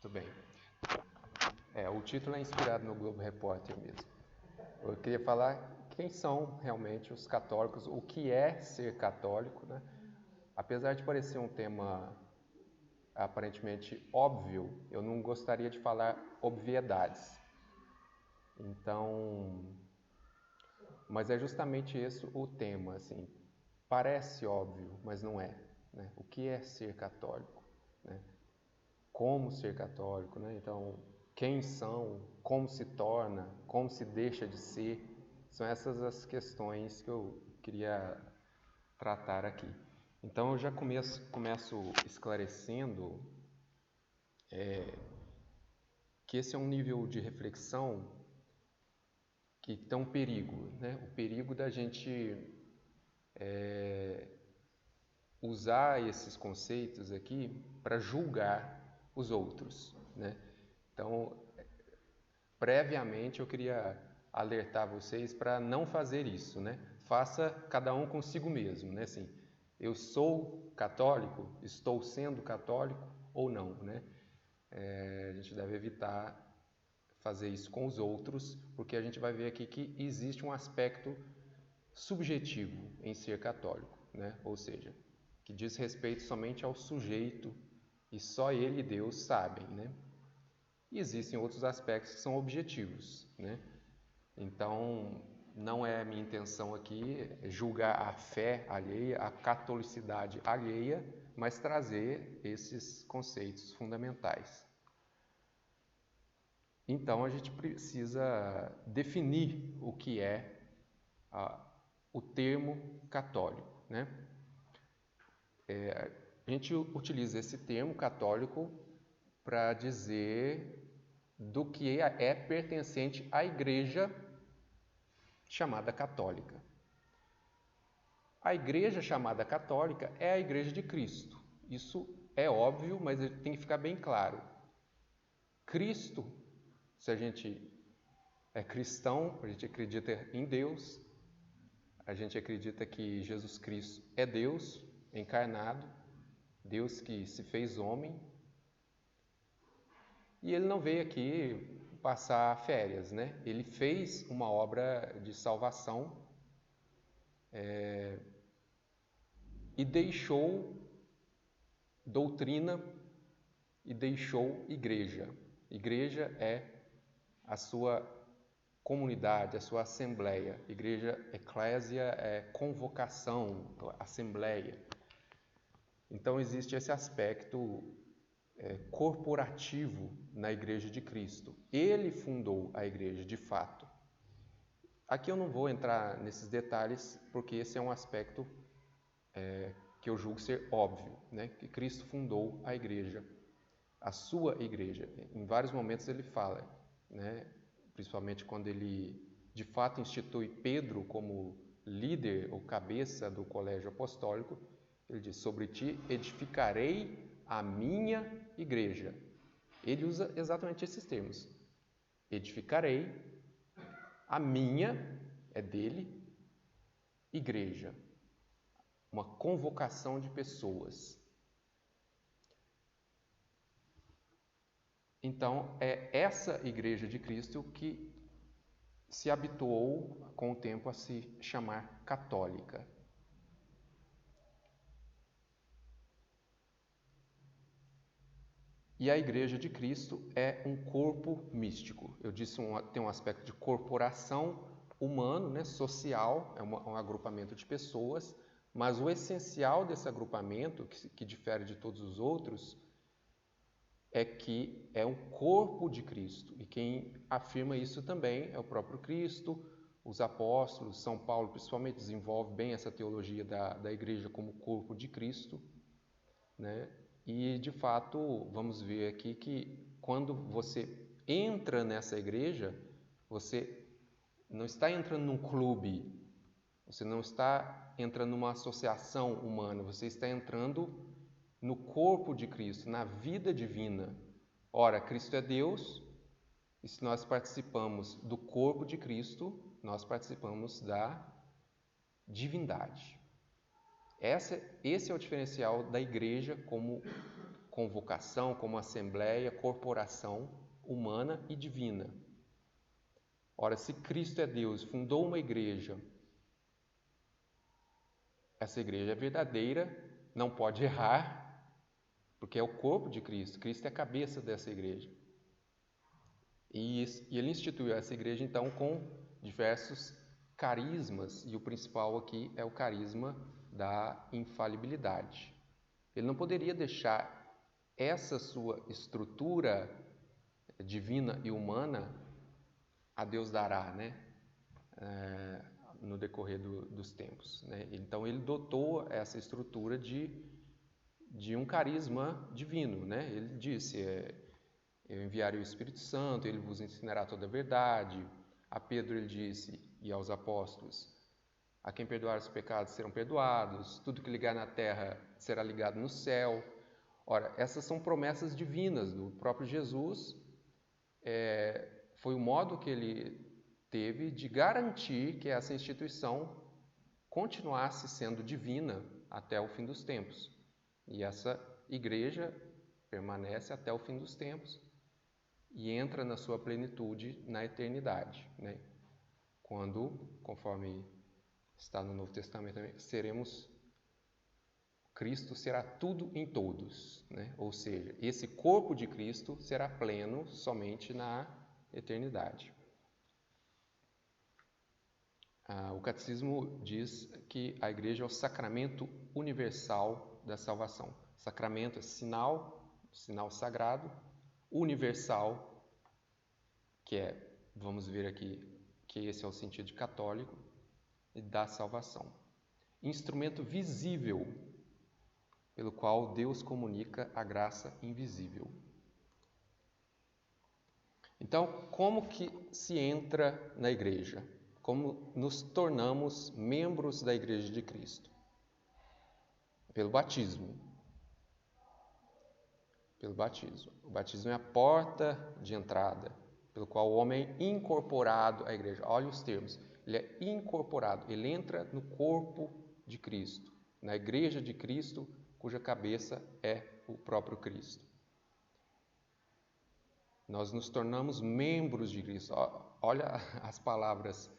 Tudo bem. O título é inspirado no Globo Repórter mesmo. Eu queria falar quem são realmente os católicos, o que é ser católico, né? Apesar de parecer um tema aparentemente óbvio, eu não gostaria de falar obviedades. Então, mas é justamente esse o tema, assim. Parece óbvio, mas não é, né? O que é ser católico, né? Como ser católico, né? Então, quem são, como se torna, como se deixa de ser, são essas as questões que eu queria tratar aqui. Então, eu já começo esclarecendo que esse é um nível de reflexão que tem um perigo, né? O perigo da gente usar esses conceitos aqui para julgar os outros, né? Então, previamente eu queria alertar vocês para não fazer isso, né? Faça cada um consigo mesmo, né? Assim, eu sou católico, estou sendo católico ou não, né? A gente deve evitar fazer isso com os outros, porque a gente vai ver aqui que existe um aspecto subjetivo em ser católico, né? Ou seja, que diz respeito somente ao sujeito e só ele e Deus sabem, né? E existem outros aspectos que são objetivos, né? Então, não é a minha intenção aqui julgar a fé alheia, a catolicidade alheia, mas trazer esses conceitos fundamentais. Então, a gente precisa definir o que é o termo católico, né? A gente utiliza esse termo católico para dizer do que é pertencente à igreja chamada católica. A igreja chamada católica é a igreja de Cristo. Isso é óbvio, mas tem que ficar bem claro. Cristo, se a gente é cristão, a gente acredita em Deus, a gente acredita que Jesus Cristo é Deus encarnado, Deus que se fez homem, e ele não veio aqui passar férias, né? Ele fez uma obra de salvação e deixou doutrina e deixou igreja. Igreja é a sua comunidade, a sua assembleia. Igreja, eclésia, é convocação, assembleia. Então existe esse aspecto corporativo na igreja de Cristo. Ele fundou a igreja de fato. Aqui eu não vou entrar nesses detalhes, porque esse é um aspecto que eu julgo ser óbvio, né? Que Cristo fundou a igreja, a sua igreja. Em vários momentos ele fala, né? Principalmente quando ele de fato institui Pedro como líder ou cabeça do colégio apostólico, ele diz: sobre ti edificarei a minha igreja. Ele usa exatamente esses termos: edificarei a minha, é dele, igreja. Uma convocação de pessoas. Então, é essa igreja de Cristo que se habituou com o tempo a se chamar católica. E a igreja de Cristo é um corpo místico. Eu disse tem um aspecto de corporação humano, né, social, é um agrupamento de pessoas, mas o essencial desse agrupamento, que difere de todos os outros, é que é um corpo de Cristo. E quem afirma isso também é o próprio Cristo, os apóstolos, São Paulo principalmente desenvolve bem essa teologia da igreja como corpo de Cristo, né? E de fato vamos ver aqui que quando você entra nessa igreja, você não está entrando num clube, você não está entrando numa associação humana, você está entrando no corpo de Cristo, na vida divina. Ora, Cristo é Deus, e se nós participamos do corpo de Cristo, nós participamos da divindade. Esse é o diferencial da igreja como convocação, como assembleia, corporação humana e divina. Ora, se Cristo é Deus, fundou uma igreja, essa igreja é verdadeira, não pode errar, porque é o corpo de Cristo. Cristo é a cabeça dessa igreja. E ele instituiu essa igreja, então, com diversos carismas, e o principal aqui é o carisma da infalibilidade. Ele não poderia deixar essa sua estrutura divina e humana a Deus dará, né? No decorrer dos tempos, né? Então ele dotou essa estrutura de um carisma divino, né? Ele disse, eu enviarei o Espírito Santo, ele vos ensinará toda a verdade. A Pedro ele disse, e aos apóstolos, a quem perdoar os pecados serão perdoados, tudo que ligar na terra será ligado no céu. Ora, essas são promessas divinas do próprio Jesus. Foi o modo que ele teve de garantir que essa instituição continuasse sendo divina até o fim dos tempos. E essa igreja permanece até o fim dos tempos e entra na sua plenitude na eternidade, né? Quando, conforme está no Novo Testamento, Cristo será tudo em todos, né? Ou seja, esse corpo de Cristo será pleno somente na eternidade. O Catecismo diz que a igreja é o sacramento universal da salvação. Sacramento é sinal sagrado, universal, vamos ver aqui, que esse é o sentido católico, e da salvação. Instrumento visível, pelo qual Deus comunica a graça invisível. Então, como que se entra na igreja? Como nos tornamos membros da Igreja de Cristo? Pelo batismo. Pelo batismo. O batismo é a porta de entrada, pelo qual o homem é incorporado à igreja. Olha os termos. Ele é incorporado, ele entra no corpo de Cristo, na Igreja de Cristo, cuja cabeça é o próprio Cristo. Nós nos tornamos membros de Cristo. Olha as palavras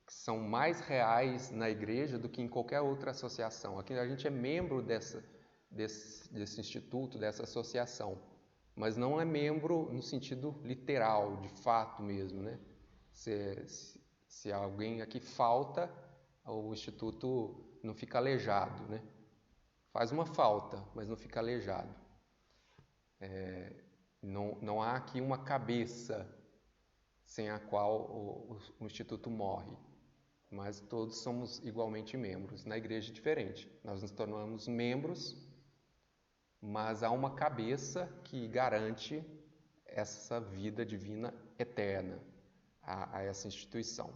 que são mais reais na igreja do que em qualquer outra associação. Aqui a gente é membro desse instituto, dessa associação, mas não é membro no sentido literal, de fato mesmo, né? Se alguém aqui falta, o instituto não fica aleijado, né? Faz uma falta, mas não fica aleijado. Não há aqui uma cabeça sem a qual o instituto morre, mas todos somos igualmente membros. Na igreja é diferente, nós nos tornamos membros, mas há uma cabeça que garante essa vida divina eterna a essa instituição.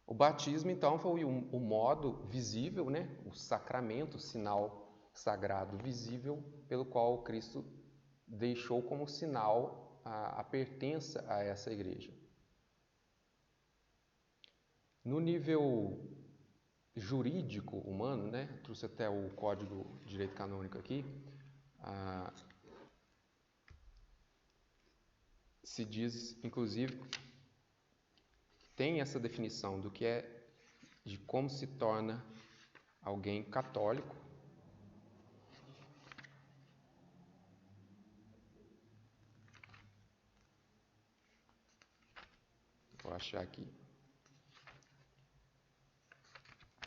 O batismo, então, foi o modo visível, né? O sacramento, o sinal sagrado visível, pelo qual Cristo deixou como sinal a pertença a essa igreja. No nível jurídico humano, né? Trouxe até o Código de Direito Canônico aqui. Se diz, inclusive, tem essa definição do que é, de como se torna alguém católico. Vou achar aqui.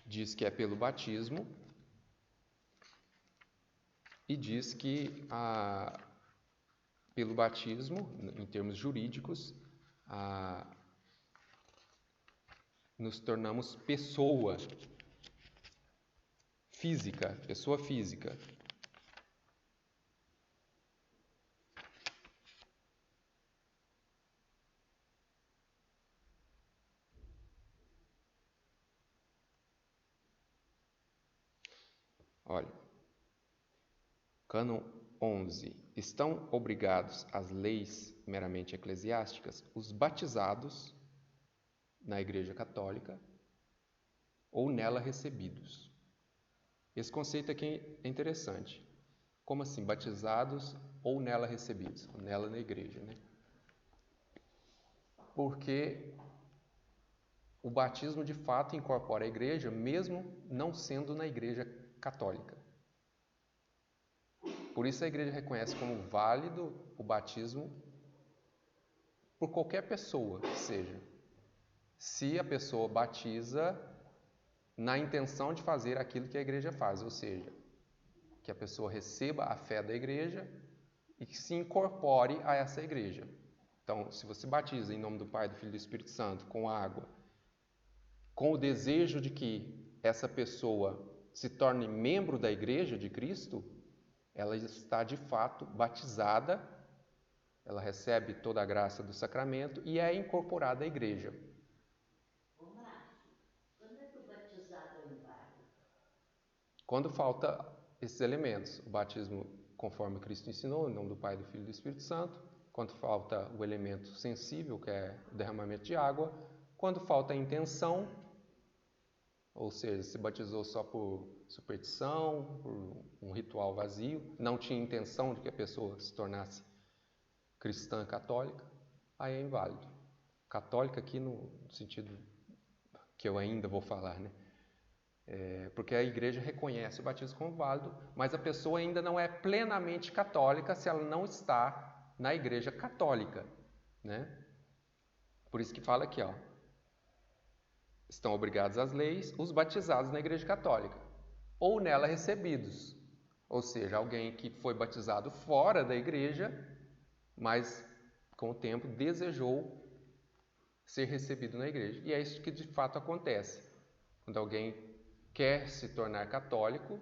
Diz que é pelo batismo e diz que pelo batismo, em termos jurídicos, nos tornamos pessoa física. Olha, Cânon 11. Estão obrigados às leis meramente eclesiásticas os batizados na Igreja Católica ou nela recebidos. Esse conceito aqui é interessante. Como assim? Batizados ou nela recebidos? Nela na igreja, né? Porque o batismo de fato incorpora a igreja, mesmo não sendo na igreja católica. Por isso a igreja reconhece como válido o batismo por qualquer pessoa que seja. Se a pessoa batiza na intenção de fazer aquilo que a igreja faz, ou seja, que a pessoa receba a fé da igreja e que se incorpore a essa igreja. Então, se você batiza em nome do Pai, do Filho e do Espírito Santo com água, com o desejo de que essa pessoa se torne membro da igreja de Cristo, ela está de fato batizada, ela recebe toda a graça do sacramento e é incorporada à igreja. Ô Márcio, quando é que o batizado é inválido? Quando falta esses elementos, o batismo conforme Cristo ensinou, em nome do Pai, do Filho e do Espírito Santo, quando falta o elemento sensível, que é o derramamento de água, quando falta a intenção, ou seja, se batizou só por superstição, por um ritual vazio, não tinha intenção de que a pessoa se tornasse cristã católica, aí é inválido. Católica aqui no sentido que eu ainda vou falar, né? Porque a igreja reconhece o batismo como válido, mas a pessoa ainda não é plenamente católica se ela não está na igreja católica, né? Por isso que fala aqui, ó, estão obrigados às leis os batizados na igreja católica, ou nela recebidos, ou seja, alguém que foi batizado fora da igreja, mas com o tempo desejou ser recebido na igreja. E é isso que de fato acontece. Quando alguém quer se tornar católico,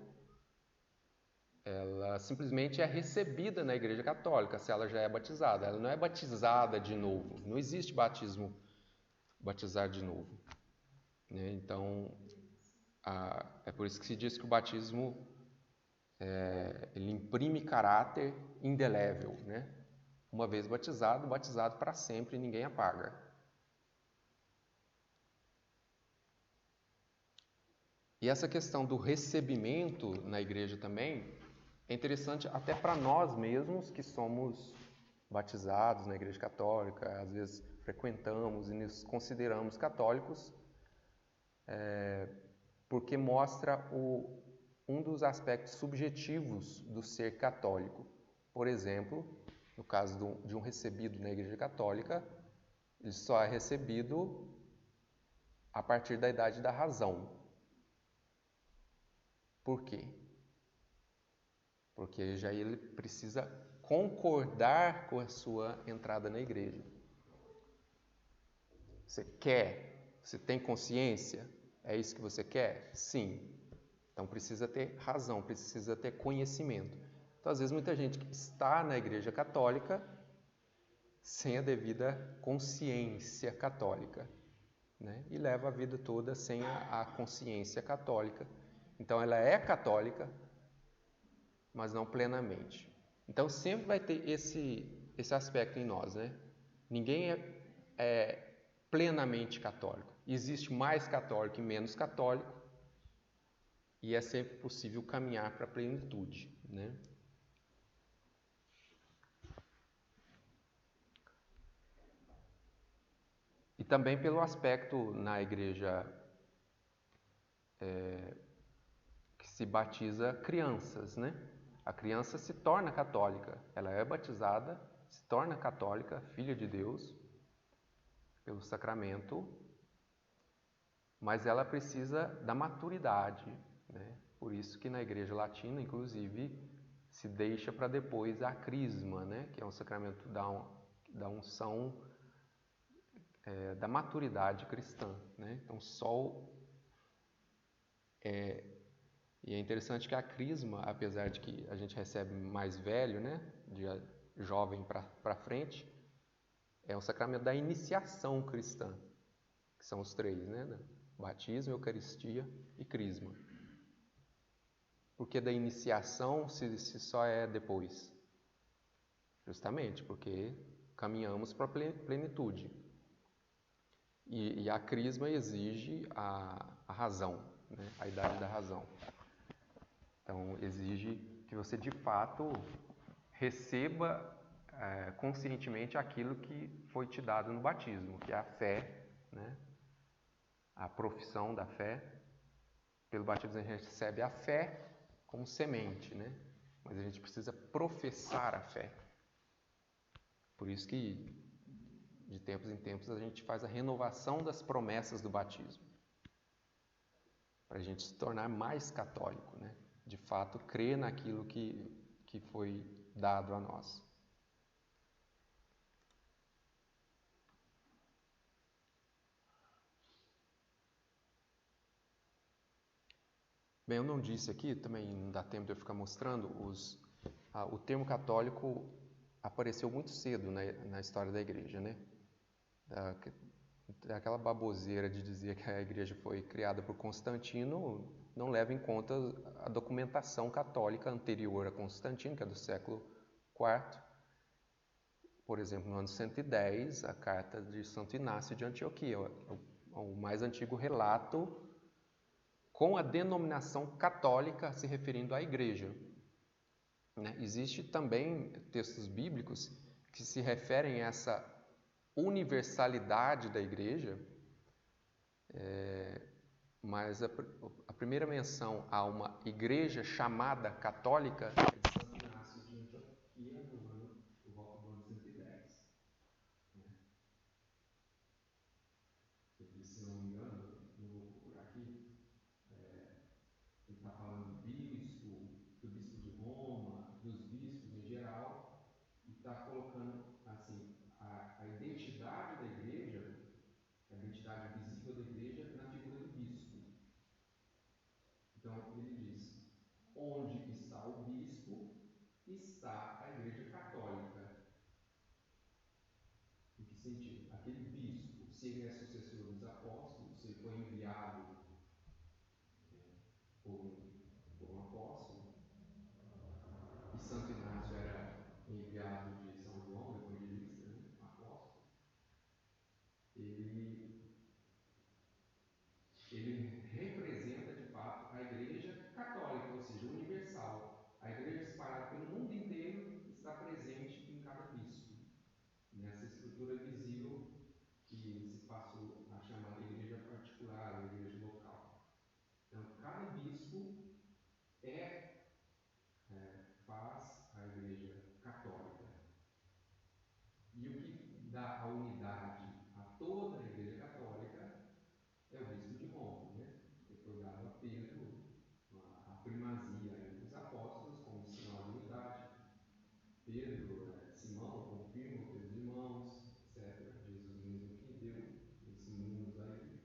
ela simplesmente é recebida na igreja católica, se ela já é batizada. Ela não é batizada de novo. Não existe batismo, batizar de novo. Né? Então, é por isso que se diz que o batismo ele imprime caráter indelével. Né? Uma vez batizado, batizado para sempre, ninguém apaga. E essa questão do recebimento na igreja também é interessante até para nós mesmos que somos batizados na igreja católica, às vezes frequentamos e nos consideramos católicos, porque mostra um dos aspectos subjetivos do ser católico. Por exemplo, no caso de um recebido na igreja católica, ele só é recebido a partir da idade da razão. Por quê? Porque já ele precisa concordar com a sua entrada na igreja. Você quer? Você tem consciência? É isso que você quer? Sim. Então precisa ter razão, precisa ter conhecimento. Então, às vezes, muita gente que está na igreja católica sem a devida consciência católica, né? E leva a vida toda sem a consciência católica. Então, ela é católica, mas não plenamente. Então, sempre vai ter esse aspecto em nós, né? Ninguém é plenamente católico. Existe mais católico e menos católico, e é sempre possível caminhar para a plenitude, né? E também pelo aspecto na igreja que se batiza crianças, né? A criança se torna católica, ela é batizada, se torna católica, filha de Deus, pelo sacramento, mas ela precisa da maturidade, né? Por isso que na igreja latina, inclusive, se deixa para depois a crisma, né? Que é um sacramento da unção, da maturidade cristã, né? Então, e é interessante que a crisma, apesar de que a gente recebe mais velho, né? De jovem para frente, é um sacramento da iniciação cristã, que são os três, né? Batismo, Eucaristia e crisma. Por que da iniciação se só é depois? Justamente porque caminhamos para a plenitude. E a crisma exige a razão, né? A idade da razão. Então, exige que você de fato receba conscientemente aquilo que foi te dado no batismo, que é a fé, né? A profissão da fé. Pelo batismo a gente recebe a fé como semente, né? Mas a gente precisa professar a fé. Por isso que de tempos em tempos a gente faz a renovação das promessas do batismo, para a gente se tornar mais católico, né? De fato, crer naquilo que foi dado a nós. Bem, eu não disse aqui, também não dá tempo de eu ficar mostrando, o termo católico apareceu muito cedo na história da igreja, né? Aquela baboseira de dizer que a igreja foi criada por Constantino não leva em conta a documentação católica anterior a Constantino, que é do século IV. Por exemplo, no ano 110, a carta de Santo Inácio de Antioquia, o mais antigo relato com a denominação católica se referindo à igreja. Né? Existe também textos bíblicos que se referem a essa universalidade da igreja, mas a primeira menção a uma igreja chamada católica é de Santo Inácio de Antioquia, por volta do ano 110. Né? Se não me engano, eu vou procurar aqui, ele está falando do bispo de Roma, dos bispos em geral, e está colocando assim a identidade da igreja, a identidade visível da igreja na figura do bispo. Então ele diz: onde está o bispo, está a igreja católica. Em que sentido? Aquele bispo, se ele é sucessor dos apóstolos, se ele foi enviado por um apóstolo, e Santo Inácio era enviado de São João, evangelista, né, apóstolo, ele representa de fato a igreja católica, ou seja, universal. A igreja espalhada pelo mundo inteiro está presente em cada bispo, nessa estrutura visível que se passou a chamar de igreja particular ou igreja local. Então, cada bispo faz a igreja católica. E o que dá a unidade a toda a igreja católica é o bispo de Roma, né? Porque foi dado a Pedro a primazia entre os apóstolos como sinal de unidade. Pedro, Simão confirma o peso de mãos, etc. Jesus mesmo que deu, ensinou-nos aí.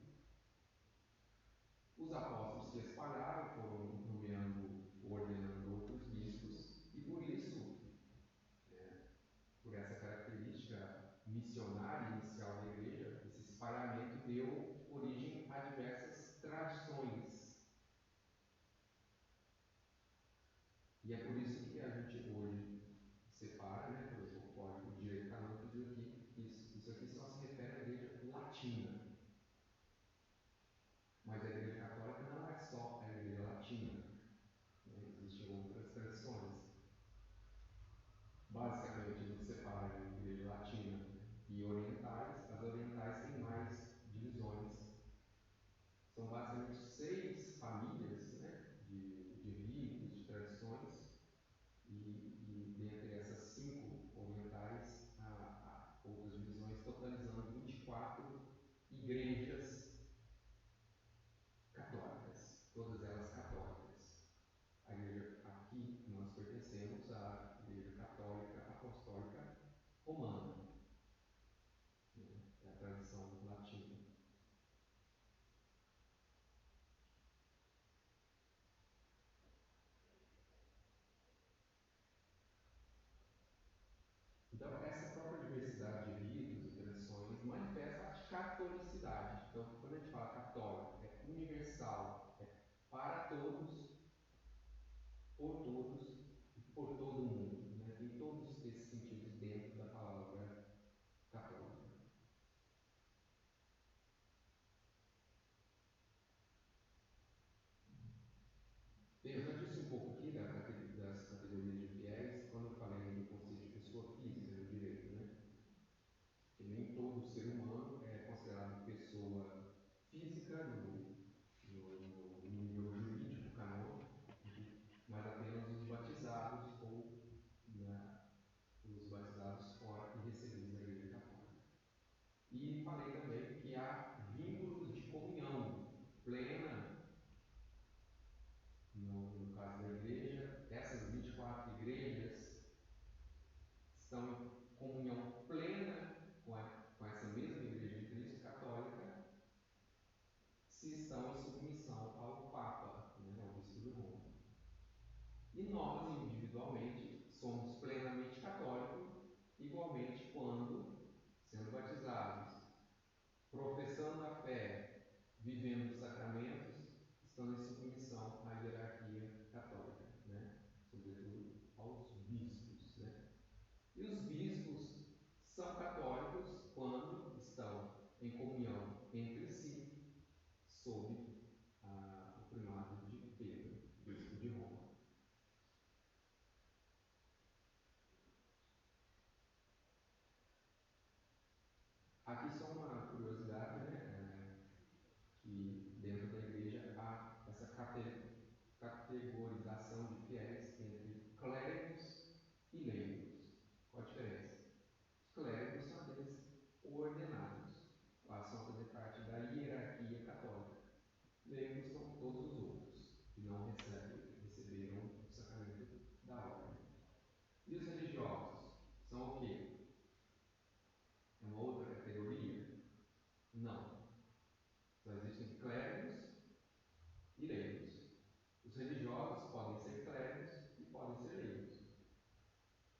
Os apóstolos se espalharam, foram nomeando, ordenando outros bispos, e por isso, por essa característica missionária inicial da igreja, esse espalhamento deu origem a diversas tradições. E é por isso que a gente hoje separa, né, por exemplo, o Código de Direito Canônico diz aqui que isso aqui só se refere à igreja latina. Mas a igreja católica não é só a igreja latina, né? Existem outras tradições. Basicamente, a gente separa em igreja latina e orientais. As orientais têm mais divisões. São basicamente 6 famílias, né, de ritos, de tradições, e dentre essas 5 orientais, há outras divisões, totalizando 24 igrejas católicas, todas elas católicas. A igreja aqui, nós pertencemos à Igreja Católica Apostólica Romana, né? É a tradição latina. Então, essa própria diversidade de ritos e tradições manifesta a catolicidade. Então, quando a gente fala católico, é universal, é para todos, por todos e por todo o mundo. Né? Tem todos esses sentidos dentro da palavra individualmente, somos plenamente católicos, igualmente quando, sendo batizados, professando a fé, vivendo os sacramentos, estão em submissão à hierarquia católica, né? Sobretudo aos bispos. Né? E os bispos são católicos quando estão em comunhão entre si, sob o primado de Pedro, bispo de Roma. Aqui só uma curiosidade, né? Que dentro da igreja há essa categorização de fiéis entre clérigos e leigos. Qual a diferença? Os clérigos são aqueles ordenados, passam a fazer parte da hierarquia católica. Leigos são todos os outros que não receberam o sacramento da ordem. E os religiosos são o quê? É uma outra categoria? Não. Só existem clérigos e leigos. Os religiosos podem ser clérigos e podem ser leigos.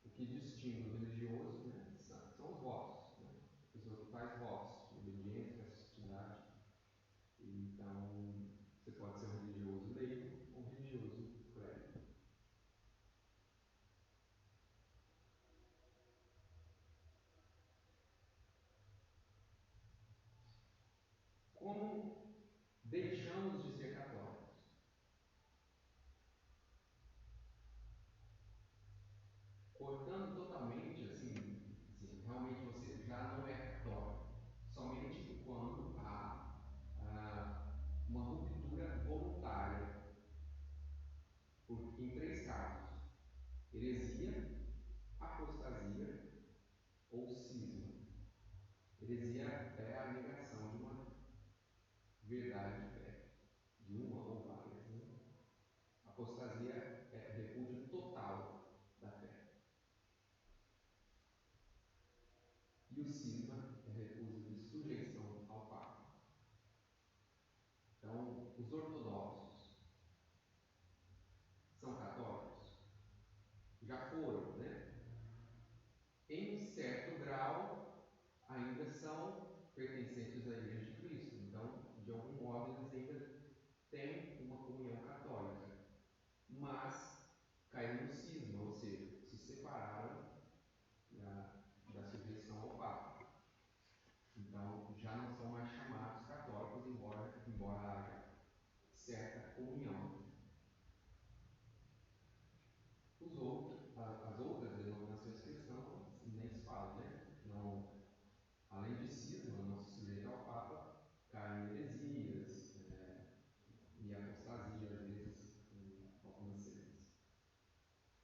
O que distingue o religioso, né, são os votos. Né? A pessoa que faz votos de obediência, castidade. Então, você pode ser um religioso leigo ou um religioso clérigo. Como deixamos de ser católicos? Cortando totalmente, assim, realmente você já não é católico. Somente quando há uma ruptura voluntária, em três casos: heresia, apostasia ou cisma. Heresia é a negação de uma verdade de fé, de uma ou várias. Né? Apostasia é repúdio total da fé. E o cisma é repúdio de sujeição ao Papa. Então, os ortodoxos são católicos? Já foram, né? Em certo grau, ainda são pertencentes à Igreja de Cristo. Então, de algum modo, eles ainda têm uma comunhão católica. Mas caíram no cisma, ou seja, se separaram da sujeição ao Papa. Então, já não são mais chamados católicos, embora haja certa comunhão. As outras denominações cristãs nem se fala, né? Não, além de cisma, não se sujeita ao Papa, caem heresias e apostasia, às vezes, em algumas cenas.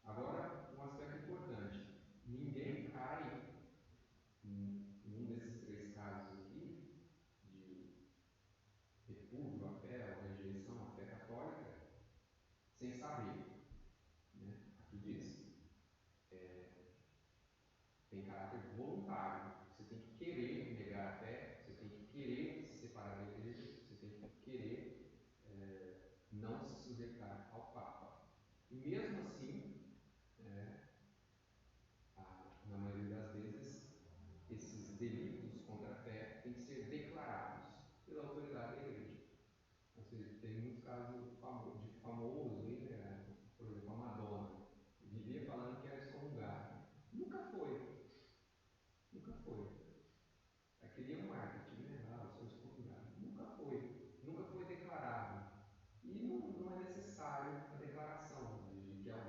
Agora, um aspecto importante: ninguém cai em um desses três casos aqui, de repúdio à fé ou rejeição à fé católica, sem saber. Né? Aqui diz, tem caráter voluntário. Você tem que querer negar a fé, você tem que querer se separar da igreja, você tem que querer não se sujeitar ao Papa. E mesmo assim, na maioria das vezes, esses delitos contra a fé têm que ser declarados pela autoridade da igreja. Ou seja, tem muitos casos de famoso, por exemplo, a Madonna. Vivia falando que era excomungada. Nunca foi. Nunca foi. Queria um marketing, né? Eu sou excomungado. Nunca foi. Nunca foi declarado. E não é necessário a declaração de que ela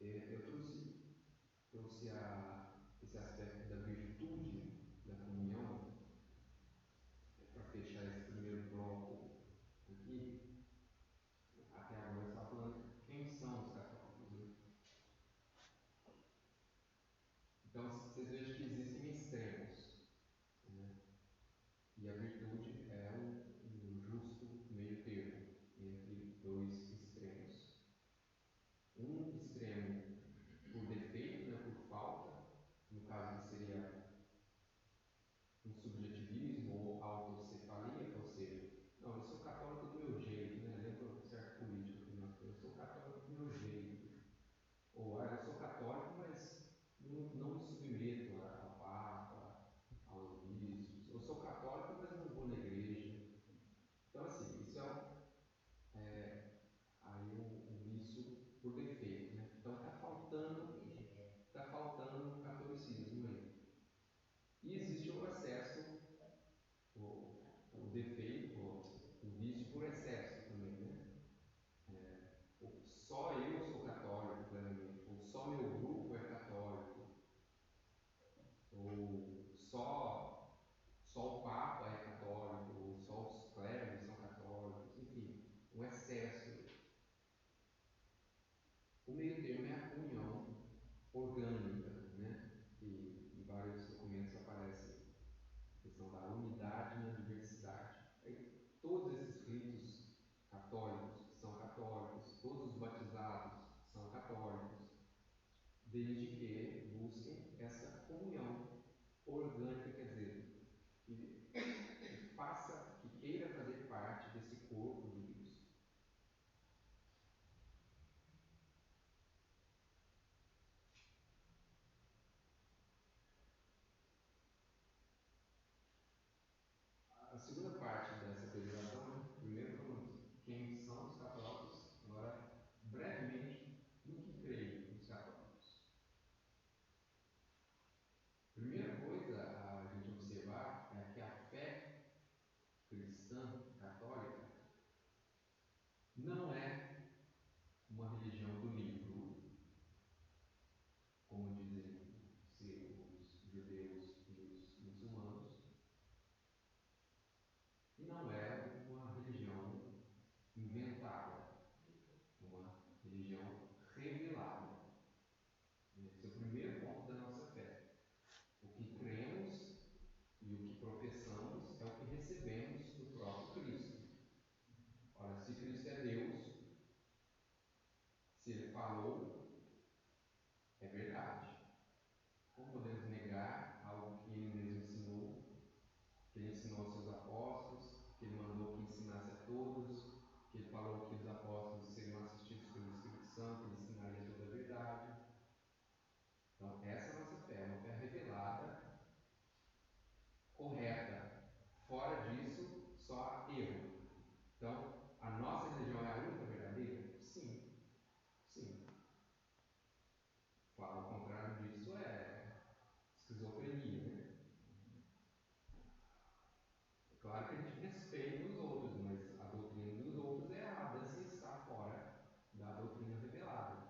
trouxe esse aspecto da virtude da comunhão para fechar esse primeiro bloco aqui. Até agora está falando quem são os católicos, né? Então vocês vejam que existem extremos, né? E a virtude é um justo meio termo entre dois extremos. Um extremo por defeito, né, por falta, no caso que seria um subjetivismo ou autocefalia, ou seja, não, eu sou católico do meu jeito, né? Lembra um certo político que nós temos, eu sou católico do meu jeito. Ou, eu sou católico, mas não me submeto ao Papa, aos bispos. Eu sou católico, mas não vou na igreja. Então, assim, isso aí um vício por defeito, né? Então, está faltando catolicismo aí. E existe o excesso, o defeito, o vício por excesso também, né? Só eu sou católico plenamente, ou só meu grupo é católico, ou só o Papa é católico, ou só os clérigos são católicos, enfim, um excesso. O meio termo é a comunhão orgânica, né? Que em vários documentos aparece a questão da unidade na diversidade. Aí, todos esses ritos católicos são católicos, todos os batizados são católicos, desde que busquem essa comunhão orgânica, quer dizer, que queira fazer parte desse corpo de Cristo. A segunda parte dessa apresentação, primeiro falamos quem são os católicos, agora brevemente no que creem os católicos. Primeira coisa a gente observar é que a fé cristã católica não é uma religião do livro, como dizem ser os judeus e os muçulmanos, e não é uma religião inventada, uma religião revelada. Esse é o primeiro ponto da nossa fé. O que cremos e o que professamos é o que recebemos do próprio Cristo. Ora, se Cristo é Deus, se Ele falou, é verdade. Como podemos negar algo que Ele mesmo ensinou, que Ele ensinou aos seus apóstolos, que Ele mandou que ensinasse a todos, que Ele falou que os apóstolos seriam assistidos pelo Espírito Santo e ensinariam toda a verdade. Então, essa é a nossa fé, uma fé revelada, correta. Fora disso, só há erro. Então, a nossa religião é a única verdadeira? Sim, sim. Falar o contrário disso é esquizofrenia, né? É claro que a gente respeita os outros, mas a doutrina dos outros é errada se está fora da doutrina revelada.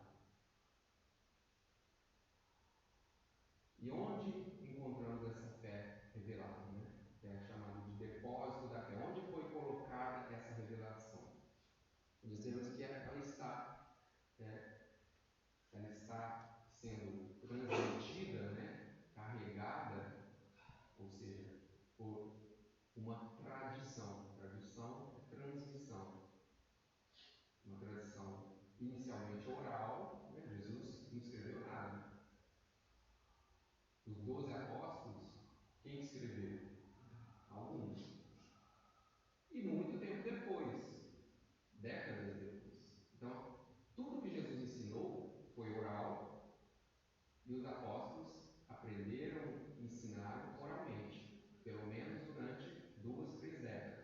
E onde encontramos essa fé revelada, né? Que é chamado de depósito da fé. Onde foi colocada essa revelação? Dizemos que ela está sendo transmitida, né? Carregada, ou seja, por uma tradição. Tradição é transmissão. Uma tradição inicialmente oral, né? Jesus não escreveu nada. Os 12 apóstolos, quem escreveu? Alguns. E muito tempo depois, décadas depois. Então, tudo que Jesus ensinou foi oral e os apóstolos aprenderam e ensinaram oralmente, pelo menos durante 2, 3 décadas.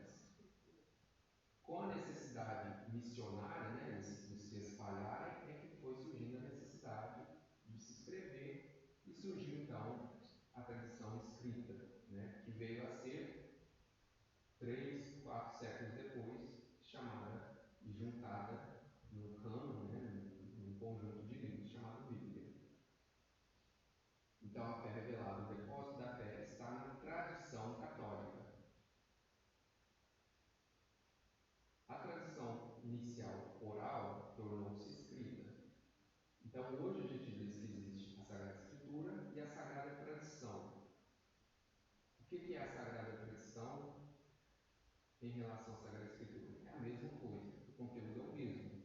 Com a necessidade missionária, né, de se espalharem, é que foi surgindo a necessidade de se escrever e surgiu então a tradição escrita, né, que veio a ser 3, 4 séculos depois, chamada e juntada num cânon, né, num conjunto de livros chamado Então, hoje a gente diz que existe a Sagrada Escritura e a Sagrada Tradição. O que é a Sagrada Tradição em relação à Sagrada Escritura? É a mesma coisa, o conteúdo é o mesmo.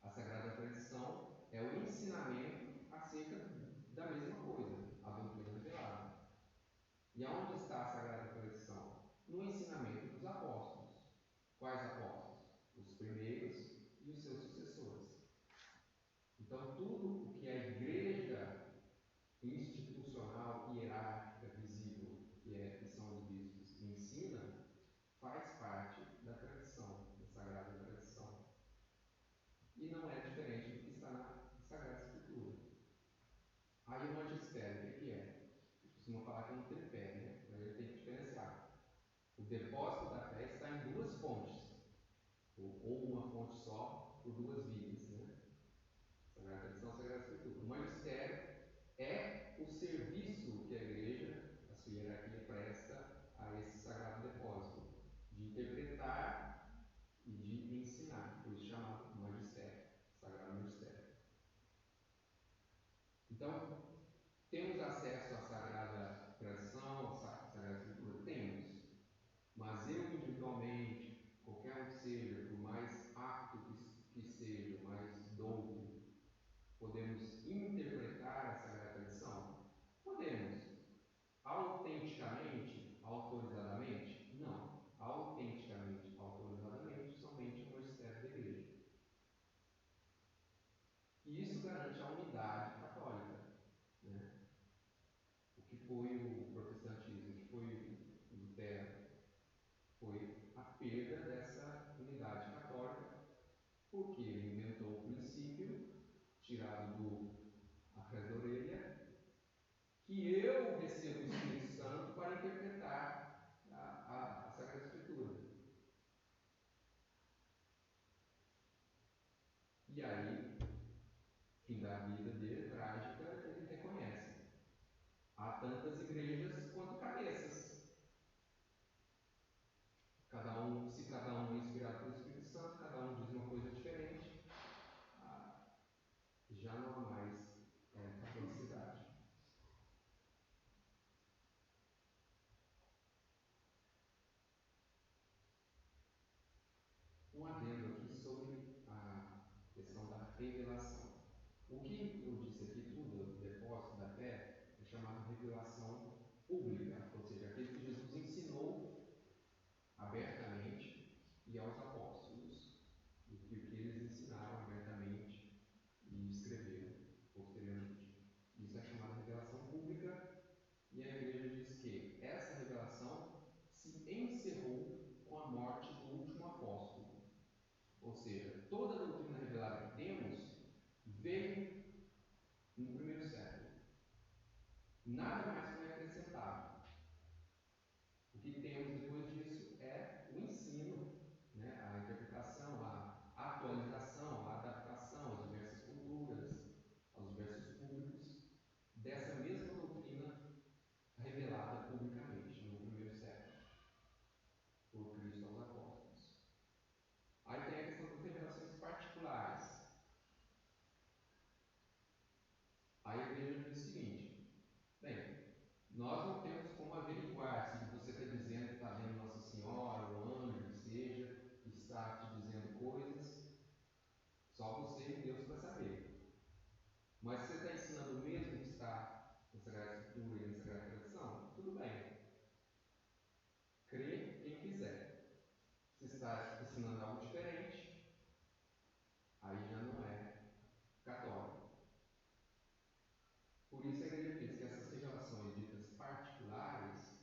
A Sagrada Tradição é o ensinamento acerca da mesma coisa, a doutrina revelada. E aonde está a Sagrada Tradição? No ensinamento dos apóstolos. Quais apóstolos? Os primeiros e os seus sucessores. Então, tudo o que a igreja institucional, hierárquica, visível, que são os bispos, ensina, faz parte da tradição, da Sagrada Tradição. E não é diferente do que está na Sagrada Escritura. Aí o magistério, o que é? Eu costumo falar que é um tripé, né? Mas ele tem que diferenciar. O depósito da fé está em duas fontes, ou uma fonte só, por duas vias, né? Sagrada Tradição, Sagrada Escritura. O magistério é o serviço que a igreja, a sua hierarquia, presta a esse sagrado depósito, de interpretar e de ensinar, por isso chamado magistério, sagrado magistério. Então, temos acesso à Sagrada Tradição, à Sagrada Escritura? Temos. Mas eu individualmente, qualquer um que seja, por mais apto que seja, mais douto, podemos interpretar a Sagrada Tradição? Podemos. Autenticamente, autorizadamente? Não. Autenticamente, autorizadamente, somente o magistério da igreja. E isso garante a unidade católica, né? O que foi o protestantismo, o que foi o Lutero, foi a perda dessa unidade católica, porque ele inventou o princípio, tirado do atrás da orelha, que eu recebo o Espírito Santo para interpretar a Sagrada Escritura. E aí, fim da vida dele, trágica, ele reconhece. Há tantas igrejas quanto cabeças. Se cada um é inspirado pelo Espírito Santo, cada um diz uma coisa diferente, já não há mais catolicidade. Um adendo aqui sobre a questão da revelação. O que eu disse aqui tudo, o depósito da fé, é chamado de revelação pública, ou seja, aquilo que Jesus ensinou abertamente e aos apóstolos, e que o que eles ensinaram abertamente e escreveram posteriormente. Isso é chamado de revelação pública, e a igreja diz que essa revelação se encerrou com a morte do último apóstolo. Ou seja, toda a doutrina revelada que temos veio no primeiro século. Nada mais foi acrescentado. O que temos depois disso é o ensino, né? A interpretação, a atualização, a adaptação às diversas culturas, aos diversos públicos, dessa mesma doutrina revelada publicamente no primeiro século, por Cristo aos apóstolos. Aí tem a questão das revelações particulares. Aí a igreja diz o seguinte: bem, nós não temos como averiguar se você está dizendo que está vendo Nossa Senhora, o anjo, que seja, que está te dizendo coisas, só você e Deus para saber. Mas se você está ensinando o mesmo que está na Sagrada Escritura e na Sagrada Tradição, tudo bem. Crê quem quiser. Se está ensinando algo diferente, aí já não é católico. Por isso a igreja diz que essas revelações ditas particulares,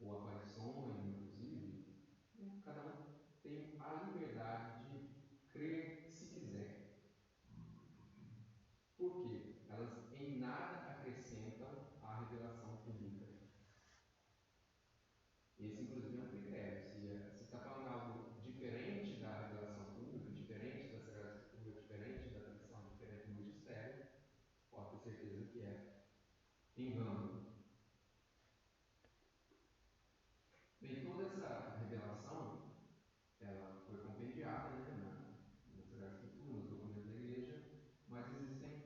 ou aparições, inclusive, cada um tem a liberdade de crer se quiser. Por quê? Elas em nada acrescentam à revelação pública. Esse, inclusive, é um critério. Se está falando algo diferente da revelação pública, diferente da Sagrada Escritura, diferente da tradição, diferente do magistério, pode ter certeza que é engano. Bem, toda essa revelação, ela foi compendiada, né, na Sagrada Escritura, nos documentos da igreja, mas existem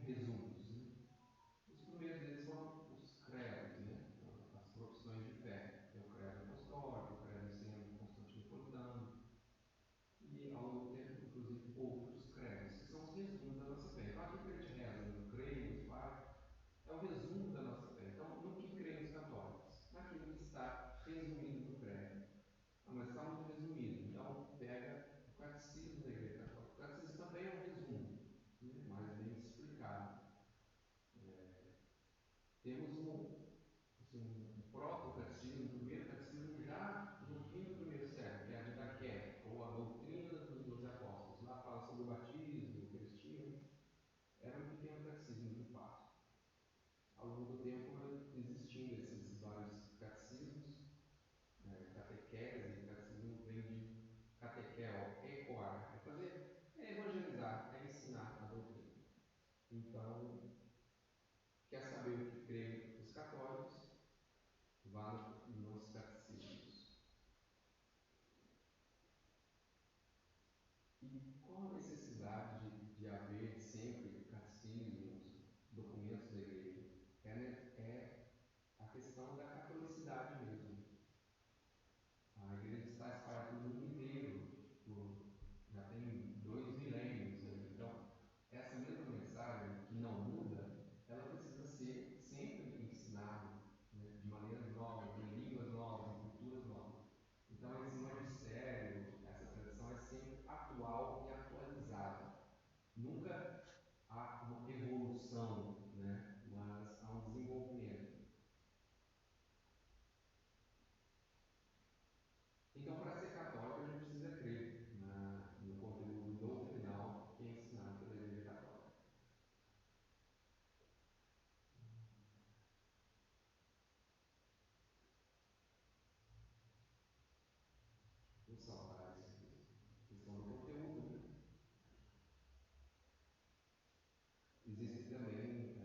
existem também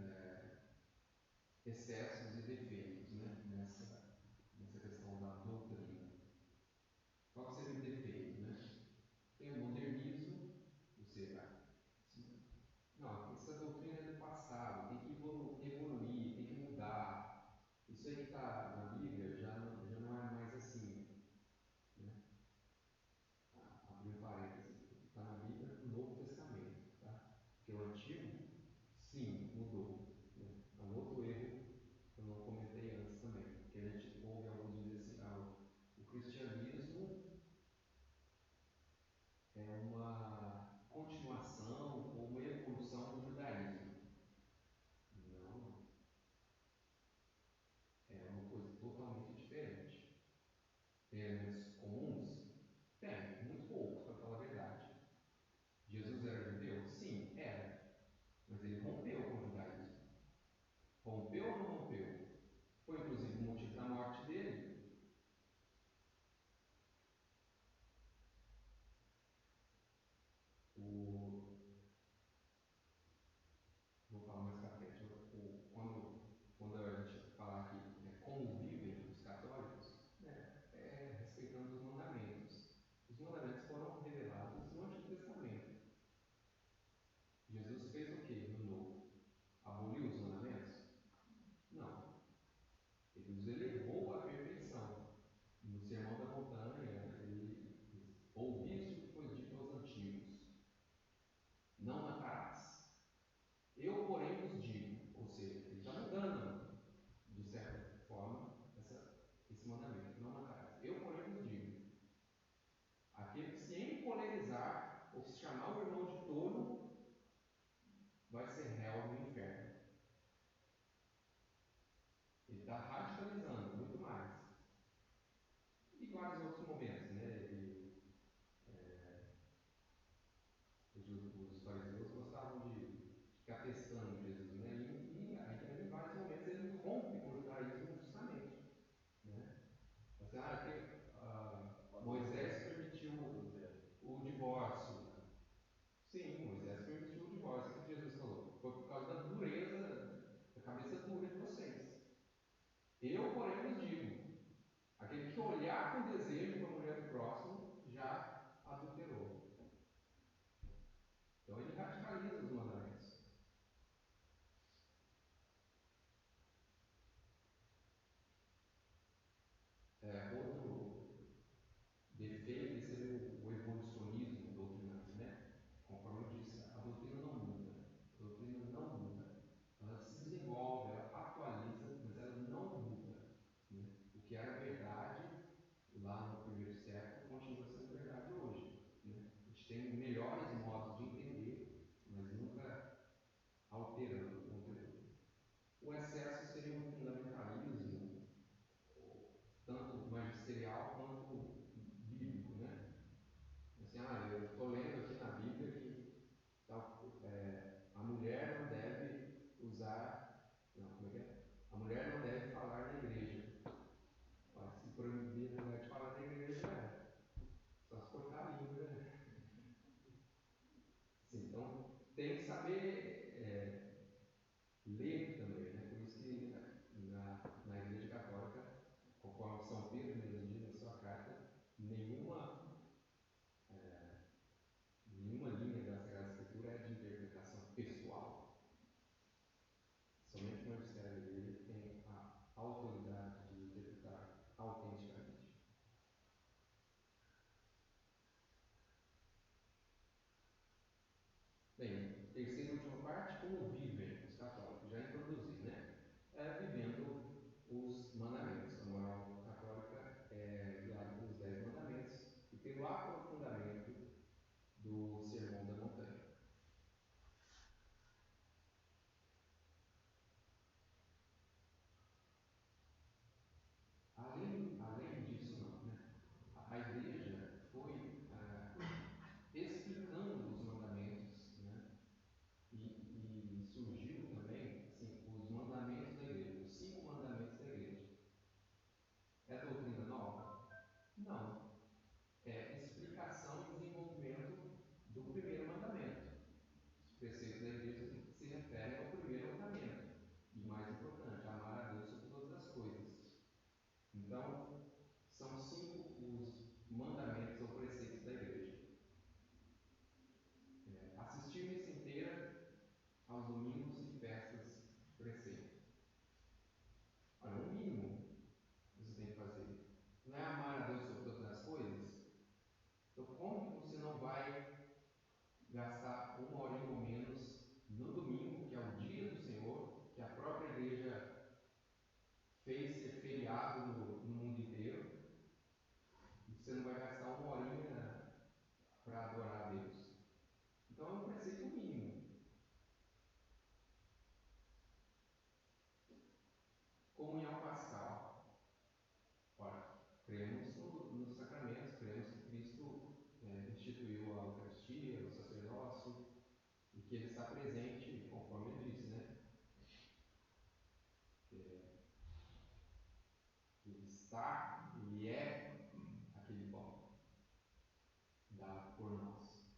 excessos e defeitos, né, nessa questão da doutrina. Qual seria o defeito, né? Tem o modernismo, ou seja, não, essa doutrina é do passado, tem que evoluir, tem que mudar. Isso aí que está na Bíblia já não é mais assim, né? Abrir um parênteses, está na Bíblia no Novo Testamento, tá? Porque o Antigo, sim, mudou, né? É um outro erro que eu não comentei antes também, porque a gente ouve alguns dizer assim, o cristianismo é uma continuação ou uma evolução do judaísmo. Não, é uma coisa totalmente diferente. Tem elementos comuns? Tem, muito poucos, para falar a verdade. Jesus era judeu? Sim, era. Mas ele rompeu com o judaísmo. Rompeu ou não rompeu? Foi inclusive o motivo da morte dele. Vou falar mais para frente. Quando a gente falar aqui como vivem os católicos, respeitando os mandamentos. Os mandamentos foram revelados no Antigo Testamento. Jesus fez o que no Novo? Aboliu os mandamentos? Não. Ele os elevou à perfeição. No Sermão da Montanha, ele ouviste o que foi dito aos antigos: não matarás. Eu, porém, vos digo, ou seja, ele está mudando, de certa forma, esse mandamento: não matarás. Eu, porém, vos digo: aquele que se encolerizar ou se chamar o irmão de tolo, vai ser réu no inferno. Ele está radicalizando muito mais. E vários outros momentos, né? Os fariseus gostavam de ficar testando Jesus, né? E aí, em vários momentos, ele rompe com o judaísmo justamente, né? Assim, Moisés permitiu o divórcio. Sim, Moisés permitiu o divórcio. O que Jesus falou? Foi por causa da dureza, da cabeça dura de vocês. Eu, porém, vos digo: aquele que olhar com desejo para a mulher do próximo já adulterou. Então ele radicaliza os mandamentos. Outro defeito seria o evolucionismo doutrinário, né? Conforme eu disse, a doutrina não muda. A doutrina não muda. Ela se desenvolve, ela atualiza, mas ela não muda. Né? O que era verdade lá no primeiro século continua sendo verdade hoje. Né? A gente tem melhores modos de entender, mas nunca alterando o conteúdo. O excesso seria um fundamentalismo, tanto magisterial quanto bíblico, né? Assim, eu estou lendo aqui na Bíblia que a mulher não deve usar, não, como é que é? A mulher não deve falar na igreja. Mas se proibir a mulher de falar na igreja, só se cortar a língua, né? Assim, então, tem que saber ler também, né? Por isso que na Igreja Católica, conforme São Pedro mesmo diz na sua carta, nenhuma linha da Sagrada Escritura é de interpretação pessoal. Somente o magistério da Igreja tem a autoridade de interpretar autenticamente. Bem, terceira e última parte: como vivem os católicos. Já introduzi, né? Vivendo os mandamentos. A moral católica é guiada pelos 10 mandamentos e pelo aprofundamento do Sermão da Montanha. Além disso, não, né? A igreja foi explicando os mandamentos, né? E surgiu também assim, os mandamentos da igreja, os 5 mandamentos da igreja. que ele está presente, conforme ele disse, né? Ele é aquele pão dado por nós.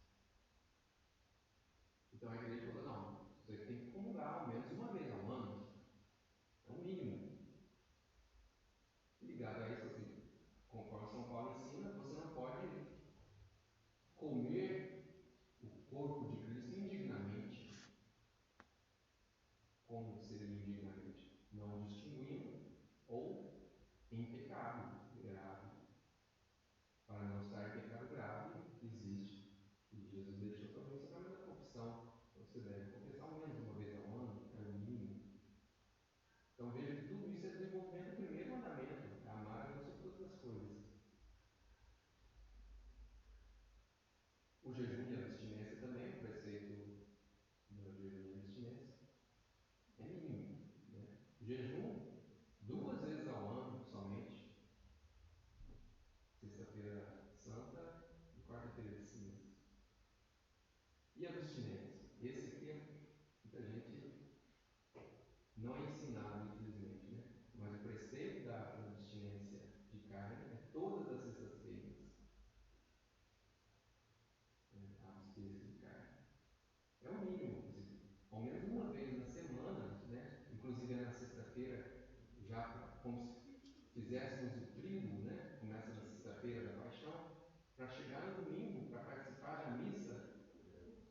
Então a igreja falou, não, você tem que comungar ao menos uma vez ao ano, é o mínimo. E ligado a isso, assim, conforme São Paulo ensina, você não pode comer o corpo de Cristo indignamente. Como seria indignamente? Não distinguindo ou em pecado grave. Para não estar em pecado grave, existe. E Jesus deixou também o sacramento da confissão. Você deve confessar ao menos uma vez ao ano, é o mínimo. Então veja que tudo isso é desenvolvimento do primeiro mandamento, é amar a Deus sobre todas as coisas. O jejum e a abstinência também, o preceito do jejum e abstinência, é mínimo. Né? Jejum, 2 vezes ao ano somente, sexta-feira santa e quarta-feira de cinzas. E a abstinência? Esse aqui, muita gente não é ensinado, infelizmente, né? Mas o preceito da abstinência de carne é todas as sextas-feiras. A abstinência de carne. É o mínimo, ao menos uma vez na semana, né? Inclusive na sexta-feira, já como se fizéssemos o tríduo, né? Começa na sexta-feira da paixão, para chegar no domingo, para participar da missa,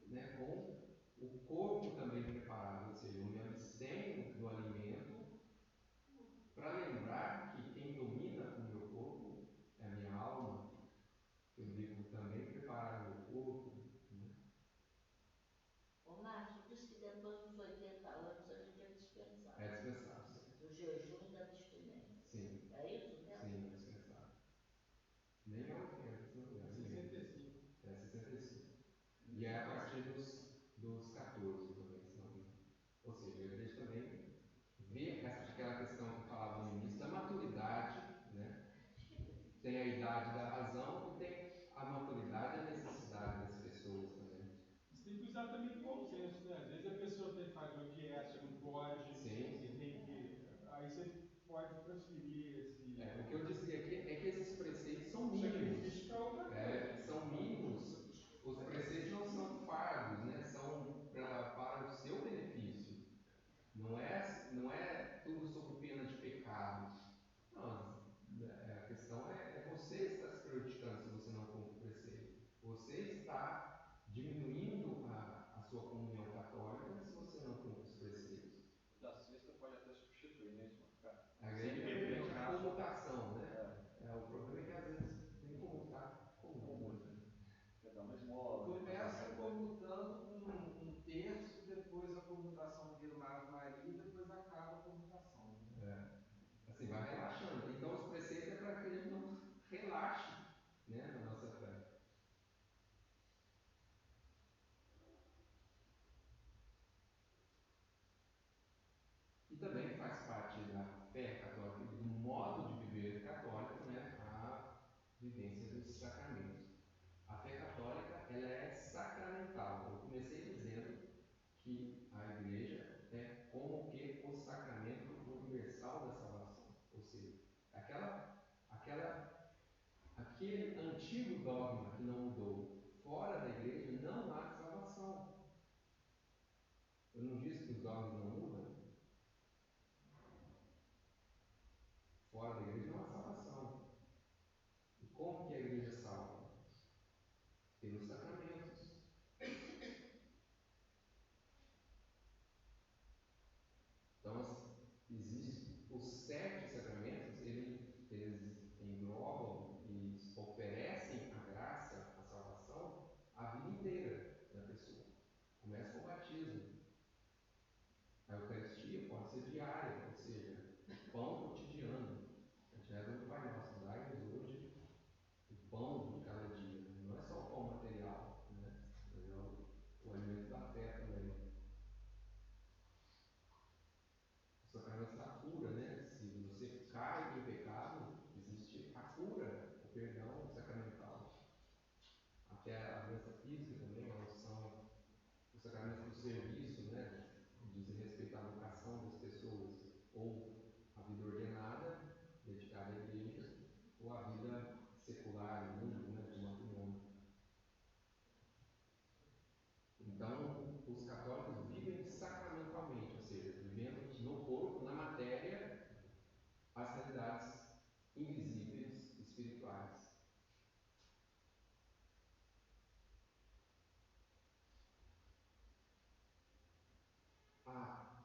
né? Com o corpo também preparado, ou seja, eu me abstenho do alimento para lembrar que quem domina o meu corpo é a minha alma, que eu devo também preparar o meu corpo. Ô Márcio, diz que depois dos 80 anos a gente é dispensado. É dispensado, sim. Do jejum e da abstinência. Sim. É isso mesmo? Sim, é dispensado. Nem é 80, se não me engano. 65. É 65. E é a partir dos 14 também, se não me engano. Ou seja, a igreja também vê aquela questão que eu falava no início da maturidade, né? Tem a idade da razão e tem a maturidade e a necessidade das pessoas também. Você tem que usar também do bom senso, né? Às vezes a pessoa tem que fazer uma dieta, não pode, Sim. e tem que. Aí você pode transferir esse. O que eu dizia aqui é que esses preceitos são mínimos. Sacrifício para outra coisa. São mínimos. Os preceitos não são fardos, né? São para o seu benefício. Não é tudo sob pena de pecado. Não, a questão é você estar se prejudicando se você não cumpre o preceito. Você está diminuindo a sua comunhão católica se você não cumpre os preceitos. Da sexta pode até substituir, né? A grande depende da comutação, né? O problema é que às vezes tem que comutar comum. Quer dar uma esmola. Começa comutando um terço, depois a comutação vira uma Ave Maria e depois acaba a comutação. Né? Assim, vai relaxando. Então os preceitos é para que a gente não relaxe, né, na nossa fé. E também faz parte da fé católica, do modo de viver católico, né, a vivência dos sacramentos. A fé católica ela é sacramental. Eu comecei dizendo que a igreja é como que o sacramento universal da salvação. Ou seja, aquele antigo dogma que não mudou, fora da igreja não há salvação. Eu não disse que os dogmas não mudam? Fora da igreja não há salvação. E como que a igreja salva? Pelos sacramentos. Então, existem os 7 sacramentos, eles englobam e oferecem a graça, a salvação, a vida inteira da pessoa. Começa com o batismo. A Eucaristia pode ser diária, ou seja, pão cotidiano. A gente reza no Pai Nosso, dai-nos hoje o pão de cada dia. Não é só o pão material, né? Mas é o alimento da fé também. O sacramento da cura, né? Se você cai em pecado, existe a cura, o perdão sacramental. Até a doença física também, a unção, o sacramento do ou a vida ordenada, dedicada à igreja, ou a vida secular, no mundo, né, do matrimônio. Então, os católicos vivem sacramentalmente, ou seja, vivendo no corpo, na matéria, as realidades invisíveis espirituais. A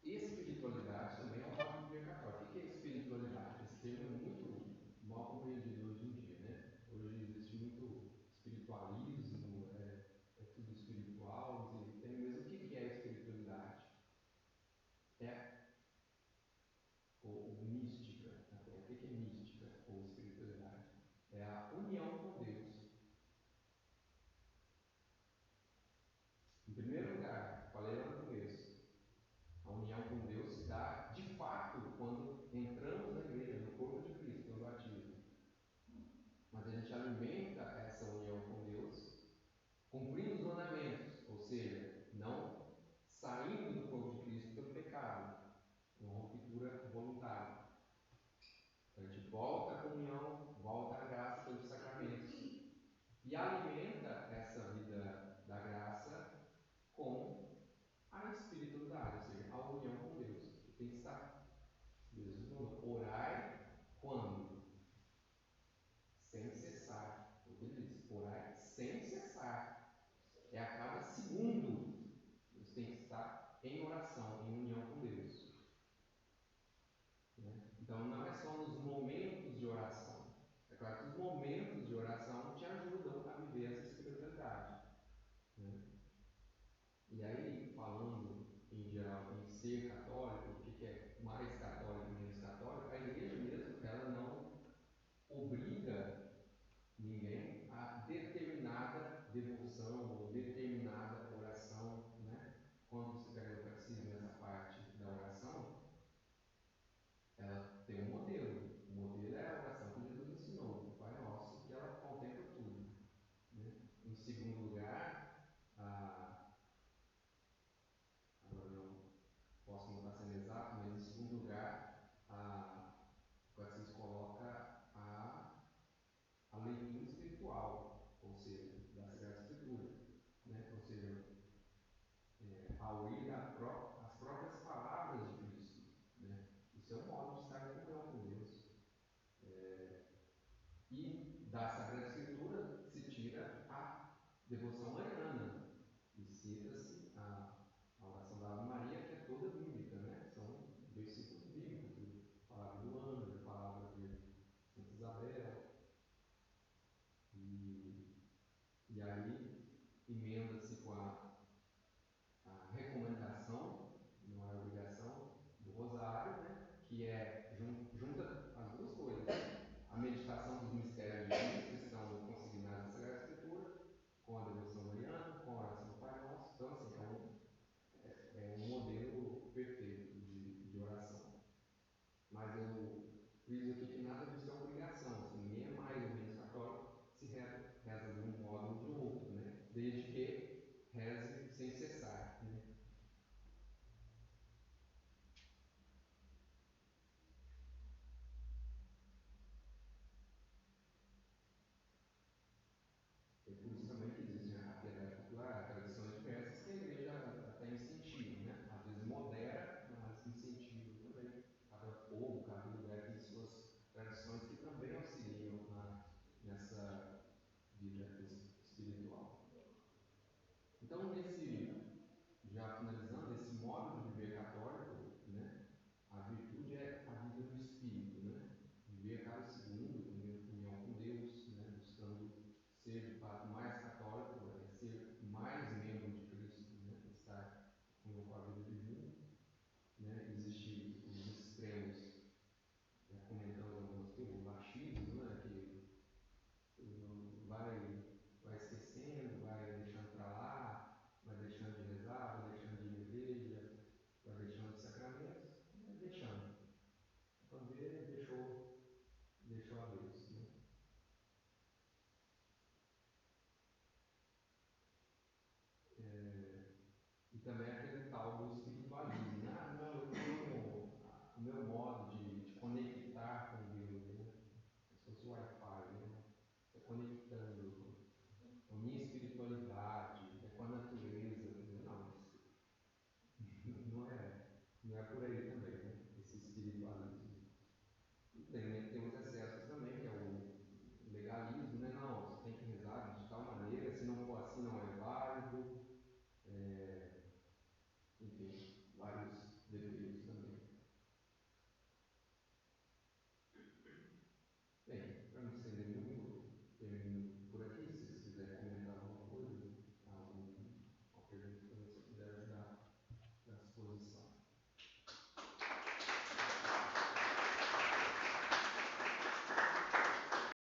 espiritualidade também é um modo de viver católico. O que é espiritualidade? Esse termo é muito mal compreendido hoje em dia, né? Hoje existe muito espiritualismo, é tudo espiritual, e tem mesmo o que é espiritualidade? Ou mística, até. O que é mística ou espiritualidade? É a união com Deus. Em primeiro lugar, falei lá no começo, a união com Deus se dá de fato quando entramos na igreja, no corpo de Cristo, no batismo. Mas a gente alimenta essa união com Deus cumprindo os mandamentos, ou seja, não saindo do corpo de Cristo pelo pecado, uma ruptura voluntária. Então a gente volta à comunhão, volta à graça pelos sacramentos e alimenta essa vida da graça com a espiritualidade, ou seja, a união com Deus. Que tem que estar. Jesus mandou: orai quando? Sem cessar. O que ele diz? Orai sem cessar. É a cada segundo. Você tem que estar em oração, em união com Deus. Então não é só nos momentos de oração. É claro que os momentos de oração te ajudam a viver essa espiritualidade. E aí, falando em geral em ser católico, o que é mais católico e menos católico, a igreja mesmo, ela não obriga ninguém a determinada devoção ou determinada oração, né? Quando você pega o catecismo nessa parte da oração, ela tem um modelo. O modelo é a oração que Jesus ensinou, o Pai Nosso, que ela contempla tudo. Né? Em segundo lugar, agora não posso não estar sendo exato, mas em segundo lugar, o catecismo coloca a leitura espiritual, ou seja, da Sagrada Escritura, né? Ou seja, ao ouvir as próprias palavras de Cristo, né? Isso é um modo de estar em comunhão com Deus. E da Sagrada Escritura se tira a devoção mariana e cita-se a oração da Ave Maria, que é toda bíblica, né? São versículos bíblicos, a palavra do anjo, a palavra de Santa Isabel. E aí emenda-se com a recomendação, não é obrigação, do rosário, né? Que junta as duas coisas. A meditação dos mistérios divinos que estão consignados na Sagrada Escritura, com a devoção mariana, com a oração do Pai Nosso. Então, assim, é um modelo perfeito de oração. Mas eu friso aqui que nada disso é obrigação. Assim, ninguém é mais ou menos católico se reza de um modo ou de outro, né? Desde que reze sem cessar. Né? É por isso também que existe a piedade popular, tradições diversas que a igreja até incentiva, né? Às vezes modera, mas incentiva também. Cada povo, cada lugar tem suas tradições que também auxiliam nessa vida espiritual. Então, já finalizando, esse modo de viver católico, né? A virtude é a vida no espírito, né? Viver a cada segundo em união com Deus, né? Buscando ser de fato mais católico, ser mais membro de Cristo, né? Estar com a vida divina, né? Existem os extremos, comentando algumas coisas, o laxismo, né? Que vai esquecendo, vai deixando para lá, vai deixando de rezar, vai deixando de ir à igreja, vai deixando os sacramentos, deixando. Quando vê, deixou a Deus. Né? E também a